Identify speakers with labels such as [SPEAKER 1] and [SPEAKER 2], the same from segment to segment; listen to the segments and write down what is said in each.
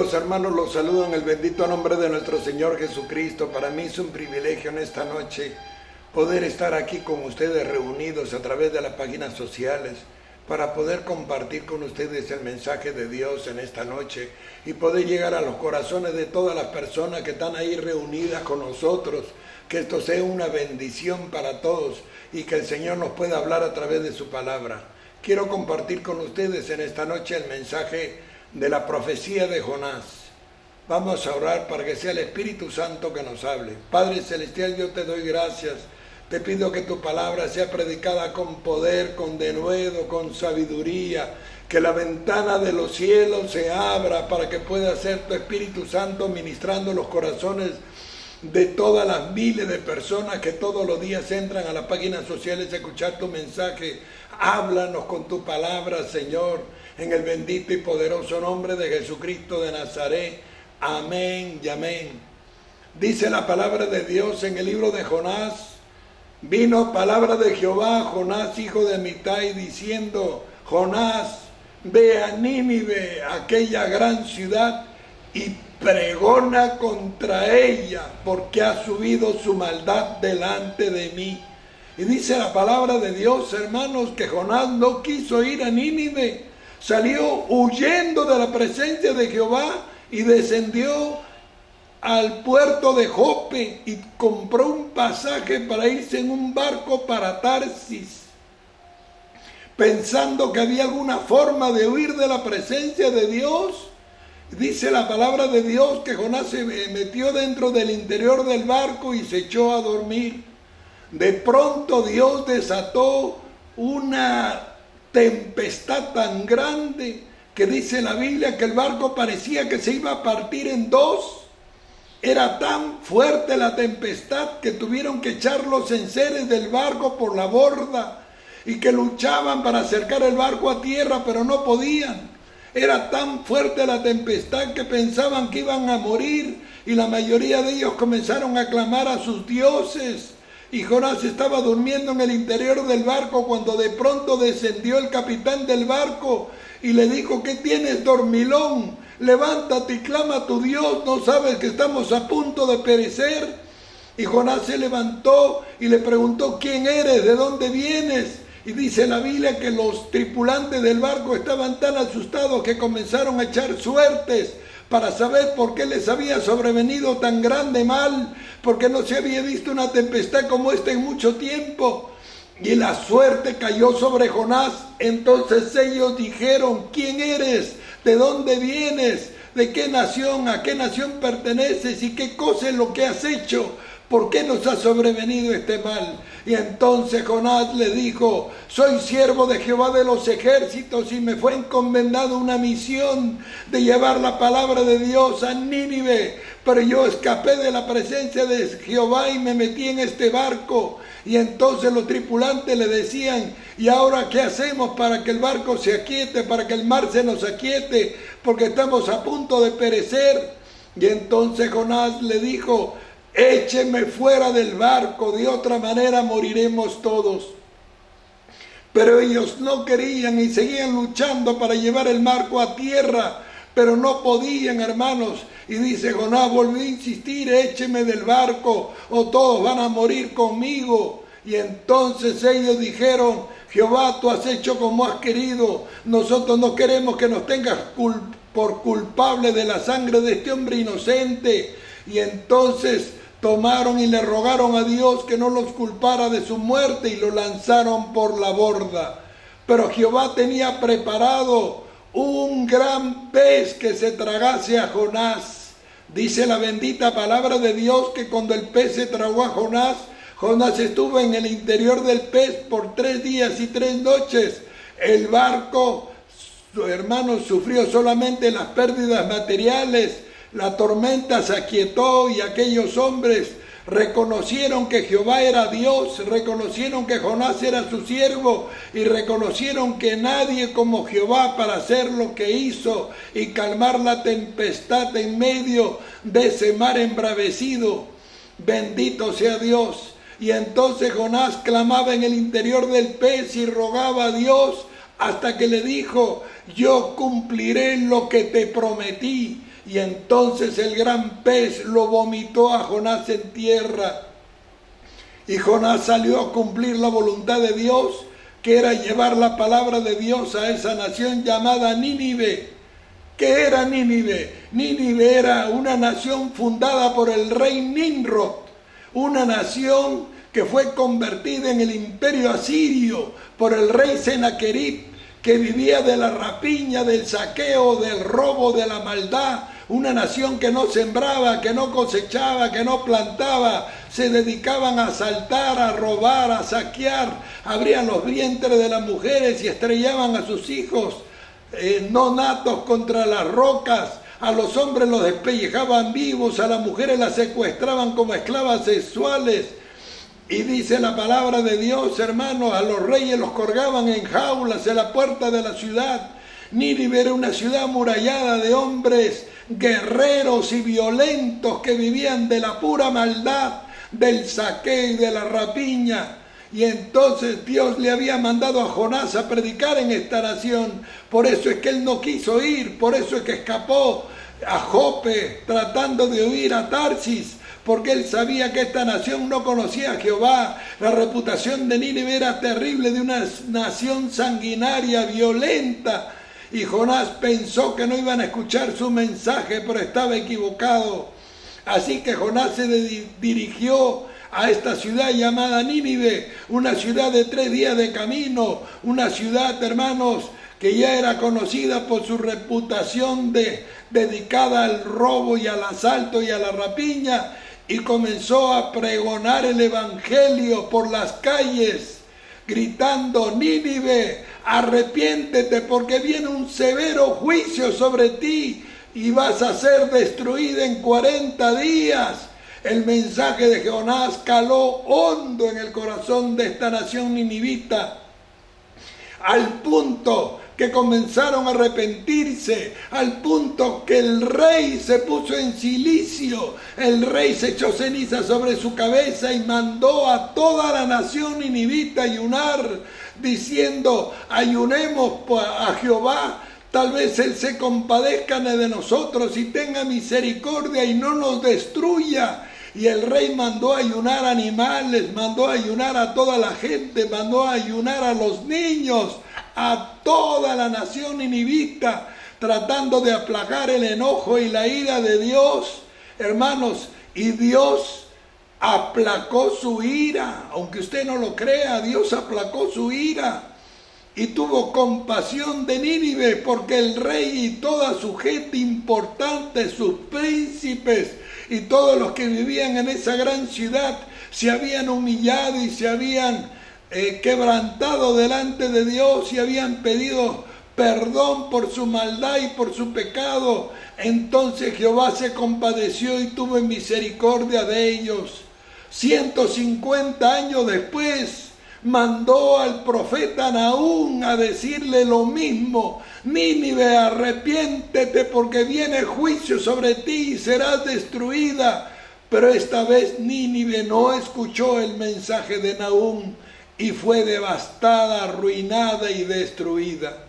[SPEAKER 1] Amigos, hermanos, los saludo en el bendito nombre de nuestro Señor Jesucristo. Para mí es un privilegio en esta noche poder estar aquí con ustedes reunidos a través de las páginas sociales para poder compartir con ustedes el mensaje de Dios en esta noche y poder llegar a los corazones de todas las personas que están ahí reunidas con nosotros. Que esto sea una bendición para todos y que el Señor nos pueda hablar a través de su palabra. Quiero compartir con ustedes en esta noche el mensaje de la profecía de Jonás. Vamos a orar para que sea el Espíritu Santo que nos hable. Padre Celestial, yo te doy gracias. Te pido que tu palabra sea predicada con poder, con denuedo, con sabiduría. Que la ventana de los cielos se abra para que pueda ser tu Espíritu Santo ministrando los corazones de todas las miles de personas que todos los días entran a las páginas sociales a escuchar tu mensaje. Háblanos con tu palabra, Señor, en el bendito y poderoso nombre de Jesucristo de Nazaret. Amén y amén. Dice la palabra de Dios en el libro de Jonás: vino palabra de Jehová a Jonás, hijo de Amitai, diciendo: Jonás, ve a Nínive, aquella gran ciudad, y pregona contra ella, porque ha subido su maldad delante de mí. Y dice la palabra de Dios, hermanos, que Jonás no quiso ir a Nínive. Salió huyendo de la presencia de Jehová y descendió al puerto de Jope y compró un pasaje para irse en un barco para Tarsis, pensando que había alguna forma de huir de la presencia de Dios. Dice la palabra de Dios que Jonás se metió dentro del interior del barco y se echó a dormir. De pronto Dios desató una tempestad tan grande que dice la Biblia que el barco parecía que se iba a partir en dos. Era tan fuerte la tempestad que tuvieron que echar los enseres del barco por la borda y que luchaban para acercar el barco a tierra, pero no podían. Era tan fuerte la tempestad que pensaban que iban a morir y la mayoría de ellos comenzaron a clamar a sus dioses. Y Jonás estaba durmiendo en el interior del barco cuando de pronto descendió el capitán del barco y le dijo: ¿qué tienes, dormilón? Levántate y clama a tu Dios, ¿no sabes que estamos a punto de perecer? Y Jonás se levantó y le preguntó: ¿quién eres? ¿De dónde vienes? Y dice la Biblia que los tripulantes del barco estaban tan asustados que comenzaron a echar suertes para saber por qué les había sobrevenido tan grande mal, porque no se había visto una tempestad como esta en mucho tiempo. Y la suerte cayó sobre Jonás. Entonces ellos dijeron: ¿quién eres? ¿De dónde vienes? ¿De qué nación? ¿A qué nación perteneces? ¿Y qué cosa es lo que has hecho? ¿Por qué nos ha sobrevenido este mal? Y entonces Jonás le dijo: soy siervo de Jehová de los ejércitos y me fue encomendada una misión de llevar la palabra de Dios a Nínive, pero yo escapé de la presencia de Jehová y me metí en este barco. Y entonces los tripulantes le decían: ¿y ahora qué hacemos para que el barco se aquiete, para que el mar se nos aquiete, porque estamos a punto de perecer? Y entonces Jonás le dijo: écheme fuera del barco, de otra manera moriremos todos. Pero ellos no querían y seguían luchando para llevar el barco a tierra, pero no podían, hermanos. Y dice Jonás: volví a insistir: écheme del barco o todos van a morir conmigo. Y entonces ellos dijeron: Jehová, tú has hecho como has querido. Nosotros no queremos que nos tengas por culpable de la sangre de este hombre inocente. Y entonces tomaron y le rogaron a Dios que no los culpara de su muerte y lo lanzaron por la borda. Pero Jehová tenía preparado un gran pez que se tragase a Jonás. Dice la bendita palabra de Dios que cuando el pez se tragó a Jonás, Jonás estuvo en el interior del pez por 3 días y 3 noches. El barco, hermanos, sufrió solamente las pérdidas materiales. La tormenta se aquietó y aquellos hombres reconocieron que Jehová era Dios, reconocieron que Jonás era su siervo y reconocieron que nadie como Jehová para hacer lo que hizo y calmar la tempestad en medio de ese mar embravecido. Bendito sea Dios. Y entonces Jonás clamaba en el interior del pez y rogaba a Dios hasta que le dijo: yo cumpliré lo que te prometí. Y entonces el gran pez lo vomitó a Jonás en tierra. Y Jonás salió a cumplir la voluntad de Dios, que era llevar la palabra de Dios a esa nación llamada Nínive. ¿Qué era Nínive? Nínive era una nación fundada por el rey Nimrod, una nación que fue convertida en el imperio asirio por el rey Sennacherib, que vivía de la rapiña, del saqueo, del robo, de la maldad. Una nación que no sembraba, que no cosechaba, que no plantaba, se dedicaban a asaltar, a robar, a saquear, abrían los vientres de las mujeres y estrellaban a sus hijos no natos contra las rocas, a los hombres los despellejaban vivos, a las mujeres las secuestraban como esclavas sexuales. Y dice la palabra de Dios, hermanos, a los reyes los colgaban en jaulas en la puerta de la ciudad. Nínive era una ciudad amurallada de hombres guerreros y violentos que vivían de la pura maldad, del saqueo y de la rapiña. Y entonces Dios le había mandado a Jonás a predicar en esta nación. Por eso es que él no quiso ir, por eso es que escapó a Jope tratando de huir a Tarsis, porque él sabía que esta nación no conocía a Jehová. La reputación de Nínive era terrible, de una nación sanguinaria, violenta. Y Jonás pensó que no iban a escuchar su mensaje, pero estaba equivocado. Así que Jonás se dirigió a esta ciudad llamada Nínive, una ciudad de 3 días de camino, una ciudad, hermanos, que ya era conocida por su reputación dedicada al robo y al asalto y a la rapiña, y comenzó a pregonar el evangelio por las calles, gritando: Nínive, arrepiéntete, porque viene un severo juicio sobre ti y vas a ser destruida en 40 días. El mensaje de Jonás caló hondo en el corazón de esta nación ninivita, al punto que comenzaron a arrepentirse, al punto que el rey se puso en cilicio. El rey se echó ceniza sobre su cabeza y mandó a toda la nación ninivita a ayunar, diciendo: ayunemos a Jehová, tal vez Él se compadezca de nosotros y tenga misericordia y no nos destruya. Y el rey mandó a ayunar animales, mandó a ayunar a toda la gente, mandó a ayunar a los niños, a toda la nación ninivita, tratando de aplacar el enojo y la ira de Dios, hermanos. Y Dios aplacó su ira, aunque usted no lo crea, Dios aplacó su ira. Y tuvo compasión de Nínive, porque el rey y toda su gente importante, sus príncipes y todos los que vivían en esa gran ciudad, se habían humillado y se habían quebrantado delante de Dios y habían pedido perdón por su maldad y por su pecado. Entonces Jehová se compadeció y tuvo misericordia de ellos. 150 años después, mandó al profeta Nahum a decirle lo mismo: Nínive, arrepiéntete, porque viene juicio sobre ti y serás destruida. Pero esta vez Nínive no escuchó el mensaje de Nahum y fue devastada, arruinada y destruida.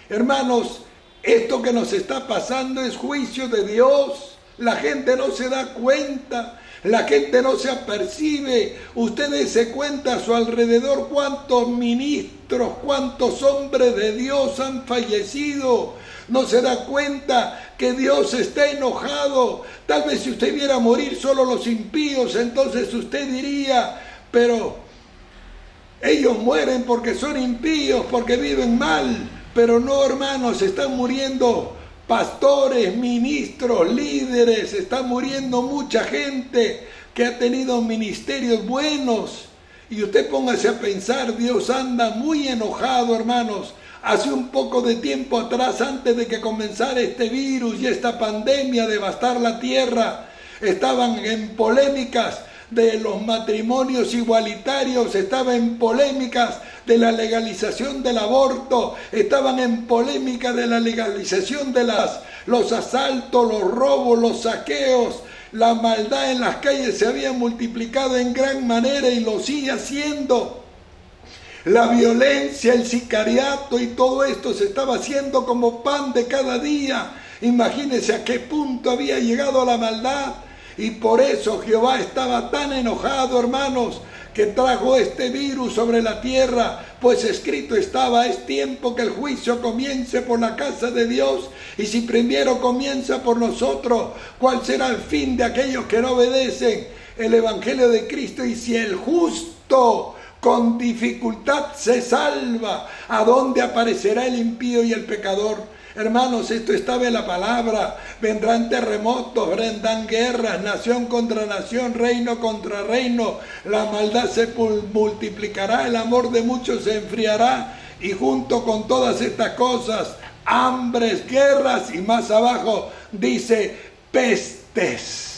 [SPEAKER 1] Hermanos, esto que nos está pasando es juicio de Dios. La gente no se da cuenta. La gente no se apercibe. Ustedes se cuentan a su alrededor cuántos ministros, cuántos hombres de Dios han fallecido. No se da cuenta que Dios está enojado. Tal vez si usted viera morir solo los impíos, entonces usted diría: pero ellos mueren porque son impíos, porque viven mal. Pero no, hermanos, están muriendo pastores, ministros, líderes, está muriendo mucha gente que ha tenido ministerios buenos. Y usted póngase a pensar, Dios anda muy enojado, hermanos. Hace un poco de tiempo atrás, antes de que comenzara este virus y esta pandemia a devastar la tierra, estaban en polémicas de los matrimonios igualitarios, estaban en polémicas de la legalización del aborto, estaban en polémica de la legalización de los asaltos, los robos, los saqueos. La maldad en las calles se había multiplicado en gran manera y lo sigue haciendo. La violencia, el sicariato y todo esto se estaba haciendo como pan de cada día. Imagínense a qué punto había llegado la maldad. Y por eso Jehová estaba tan enojado, hermanos, que trajo este virus sobre la tierra, pues escrito estaba: es tiempo que el juicio comience por la casa de Dios, y si primero comienza por nosotros, ¿cuál será el fin de aquellos que no obedecen el evangelio de Cristo? Y si el justo con dificultad se salva, ¿a dónde aparecerá el impío y el pecador? Hermanos, esto estaba en la palabra. Vendrán terremotos, vendrán guerras, nación contra nación, reino contra reino. La maldad se multiplicará, el amor de muchos se enfriará. Y junto con todas estas cosas, hambres, guerras y más abajo dice pestes.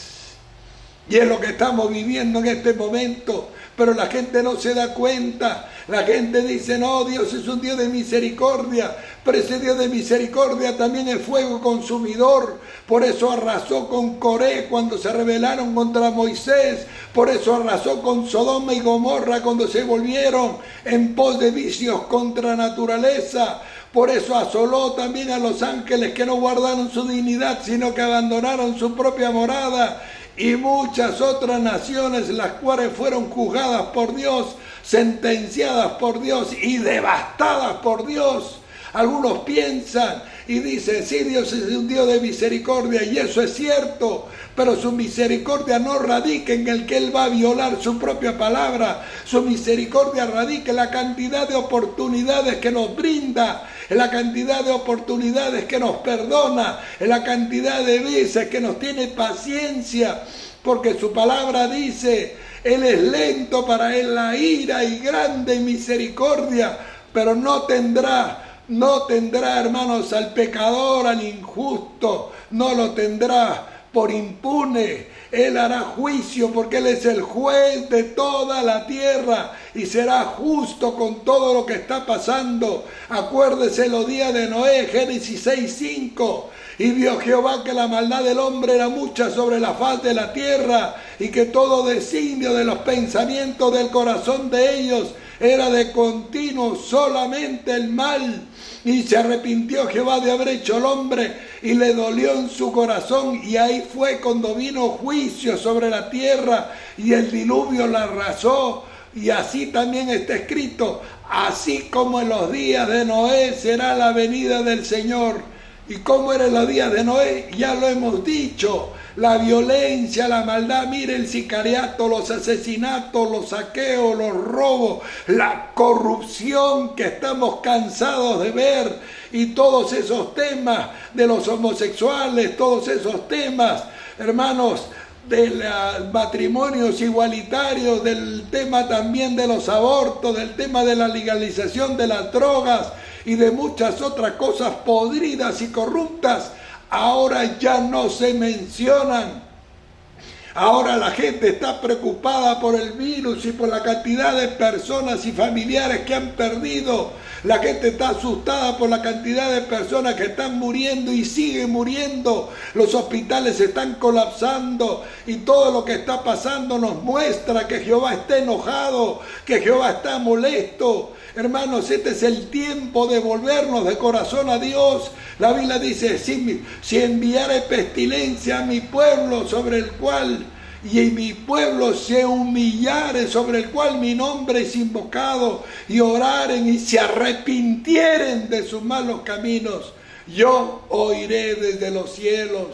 [SPEAKER 1] Y es lo que estamos viviendo en este momento. Pero la gente no se da cuenta. La gente dice: no, Dios es un Dios de misericordia. Pero ese Dios de misericordia también es fuego consumidor. Por eso arrasó con Coré cuando se rebelaron contra Moisés. Por eso arrasó con Sodoma y Gomorra cuando se volvieron en pos de vicios contra naturaleza. Por eso asoló también a los ángeles que no guardaron su dignidad, sino que abandonaron su propia morada. Y muchas otras naciones, las cuales fueron juzgadas por Dios, sentenciadas por Dios y devastadas por Dios. Algunos piensan y dicen: sí, Dios es un Dios de misericordia, y eso es cierto, pero su misericordia no radica en el que Él va a violar su propia palabra. Su misericordia radica en la cantidad de oportunidades que nos brinda, en la cantidad de oportunidades que nos perdona, en la cantidad de veces que nos tiene paciencia, porque su palabra dice: Él es lento para Él la ira y grande en misericordia, pero no tendrá, hermanos, al pecador, al injusto, no lo tendrá por impune. Él hará juicio porque Él es el juez de toda la tierra y será justo con todo lo que está pasando. Acuérdese los días de Noé, Génesis 6:5. Y vio Jehová que la maldad del hombre era mucha sobre la faz de la tierra, y que todo designio de los pensamientos del corazón de ellos era de continuo solamente el mal. Y se arrepintió Jehová de haber hecho al hombre, y le dolió en su corazón, y ahí fue cuando vino juicio sobre la tierra, y el diluvio la arrasó. Y así también está escrito: así como en los días de Noé será la venida del Señor. ¿Y cómo eran los días de Noé? Ya lo hemos dicho: la violencia, la maldad, mire el sicariato, los asesinatos, los saqueos, los robos, la corrupción que estamos cansados de ver, y todos esos temas de los homosexuales, todos esos temas, hermanos, de los matrimonios igualitarios, del tema también de los abortos, del tema de la legalización de las drogas y de muchas otras cosas podridas y corruptas, ahora ya no se mencionan. Ahora la gente está preocupada por el virus y por la cantidad de personas y familiares que han perdido. La gente está asustada por la cantidad de personas que están muriendo y siguen muriendo. Los hospitales están colapsando, y todo lo que está pasando nos muestra que Jehová está enojado, que Jehová está molesto. Hermanos, este es el tiempo de volvernos de corazón a Dios. La Biblia dice: si enviare pestilencia a mi pueblo, sobre el cual, y mi pueblo se humillare, sobre el cual mi nombre es invocado, y oraren y se arrepintieren de sus malos caminos, yo oiré desde los cielos,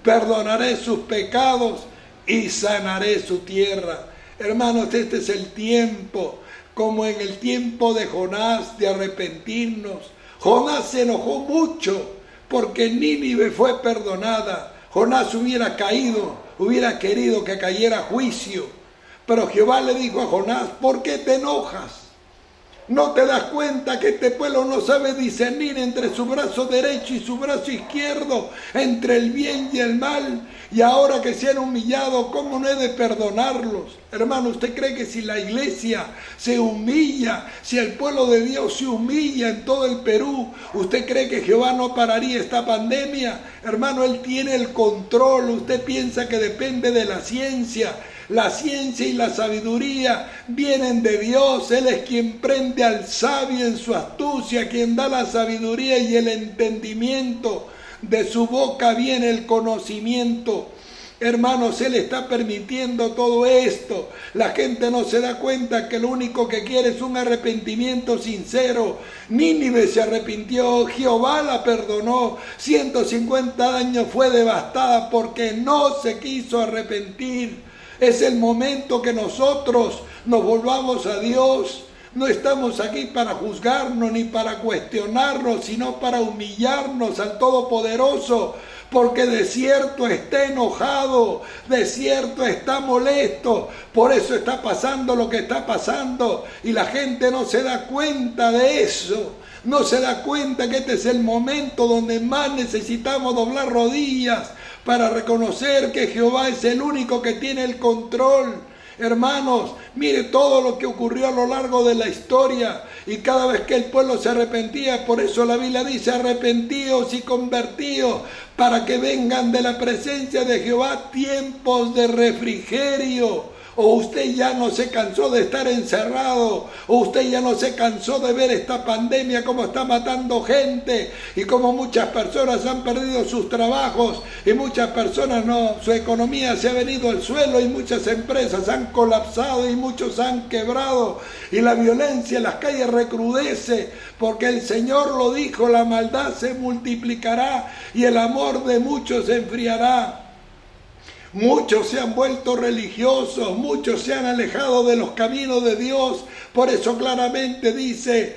[SPEAKER 1] perdonaré sus pecados y sanaré su tierra. Hermanos, este es el tiempo, como en el tiempo de Jonás, de arrepentirnos. Jonás se enojó mucho porque Nínive fue perdonada. Jonás hubiera caído, hubiera querido que cayera juicio. Pero Jehová le dijo a Jonás: ¿por qué te enojas? ¿No te das cuenta que este pueblo no sabe discernir entre su brazo derecho y su brazo izquierdo, entre el bien y el mal? Y ahora que se han humillado, ¿cómo no he de perdonarlos? Hermano, ¿usted cree que si la iglesia se humilla, si el pueblo de Dios se humilla en todo el Perú, usted cree que Jehová no pararía esta pandemia? Hermano, Él tiene el control. Usted piensa que depende de la ciencia. La ciencia y la sabiduría vienen de Dios. Él es quien prende al sabio en su astucia, quien da la sabiduría y el entendimiento. de su boca viene el conocimiento. Hermanos, Él está permitiendo todo esto. La gente no se da cuenta que lo único que quiere es un arrepentimiento sincero. Nínive se arrepintió, Jehová la perdonó. 150 años fue devastada porque no se quiso arrepentir. Es el momento que nosotros nos volvamos a Dios. No estamos aquí para juzgarnos ni para cuestionarnos, sino para humillarnos al Todopoderoso. Porque de cierto está enojado, de cierto está molesto, por eso está pasando lo que está pasando y la gente no se da cuenta de eso, no se da cuenta que este es el momento donde más necesitamos doblar rodillas para reconocer que Jehová es el único que tiene el control. Hermanos, mire todo lo que ocurrió a lo largo de la historia y cada vez que el pueblo se arrepentía, por eso la Biblia dice arrepentíos y convertíos para que vengan de la presencia de Jehová tiempos de refrigerio. O usted ya no se cansó de estar encerrado, o usted ya no se cansó de ver esta pandemia como está matando gente y como muchas personas han perdido sus trabajos y muchas personas su economía se ha venido al suelo y muchas empresas han colapsado y muchos han quebrado y la violencia en las calles recrudece porque el Señor lo dijo, la maldad se multiplicará y el amor de muchos se enfriará. Muchos se han vuelto religiosos, muchos se han alejado de los caminos de Dios. Por eso claramente dice,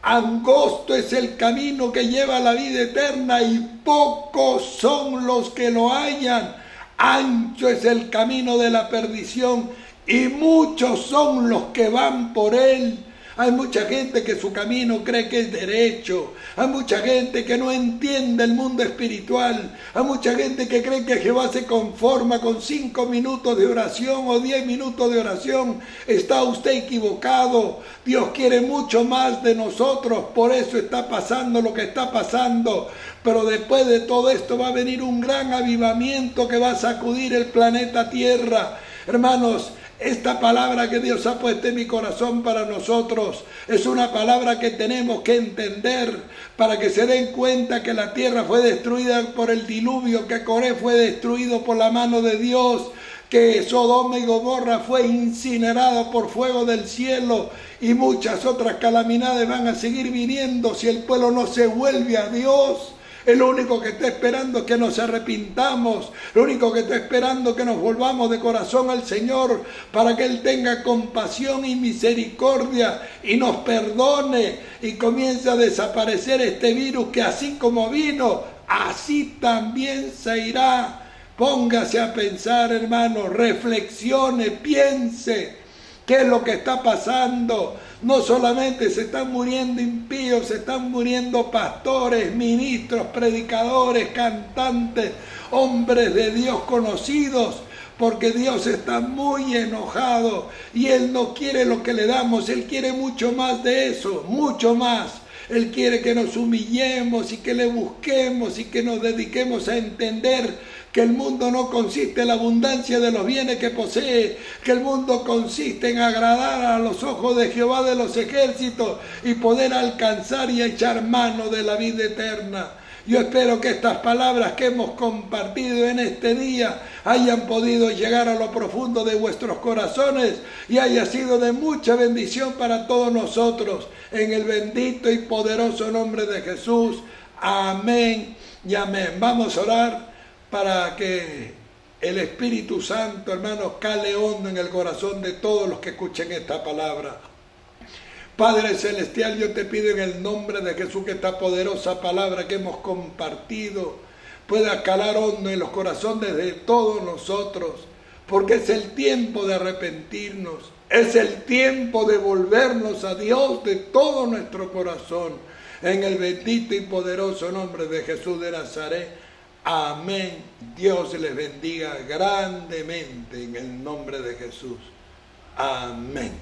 [SPEAKER 1] angosto es el camino que lleva a la vida eterna y pocos son los que lo hallan. Ancho es el camino de la perdición y muchos son los que van por él. Hay mucha gente que su camino cree que es derecho. Hay mucha gente que no entiende el mundo espiritual. Hay mucha gente que cree que Jehová se conforma con 5 minutos de oración o 10 minutos de oración. Está usted equivocado. Dios quiere mucho más de nosotros. Por eso está pasando lo que está pasando. Pero después de todo esto va a venir un gran avivamiento que va a sacudir el planeta Tierra. Hermanos, esta palabra que Dios ha puesto en mi corazón para nosotros es una palabra que tenemos que entender para que se den cuenta que la tierra fue destruida por el diluvio, que Coré fue destruido por la mano de Dios, que Sodoma y Gomorra fue incinerada por fuego del cielo y muchas otras calamidades van a seguir viniendo si el pueblo no se vuelve a Dios. El único que está esperando es que nos arrepintamos, lo único que está esperando es que nos volvamos de corazón al Señor para que Él tenga compasión y misericordia y nos perdone y comience a desaparecer este virus que así como vino, así también se irá. Póngase a pensar, hermano, reflexione, piense. ¿Qué es lo que está pasando? No solamente se están muriendo impíos, se están muriendo pastores, ministros, predicadores, cantantes, hombres de Dios conocidos, porque Dios está muy enojado y Él no quiere lo que le damos, Él quiere mucho más de eso, mucho más. Él quiere que nos humillemos y que le busquemos y que nos dediquemos a entender que el mundo no consiste en la abundancia de los bienes que posee, que el mundo consiste en agradar a los ojos de Jehová de los ejércitos y poder alcanzar y echar mano de la vida eterna. Yo espero que estas palabras que hemos compartido en este día hayan podido llegar a lo profundo de vuestros corazones y haya sido de mucha bendición para todos nosotros. En el bendito y poderoso nombre de Jesús. Amén y amén. Vamos a orar para que el Espíritu Santo, hermanos, cale hondo en el corazón de todos los que escuchen esta palabra. Padre Celestial, yo te pido en el nombre de Jesús que esta poderosa palabra que hemos compartido pueda calar hondo en los corazones de todos nosotros, porque es el tiempo de arrepentirnos, es el tiempo de volvernos a Dios de todo nuestro corazón. En el bendito y poderoso nombre de Jesús de Nazaret. Amén. Dios les bendiga grandemente en el nombre de Jesús. Amén.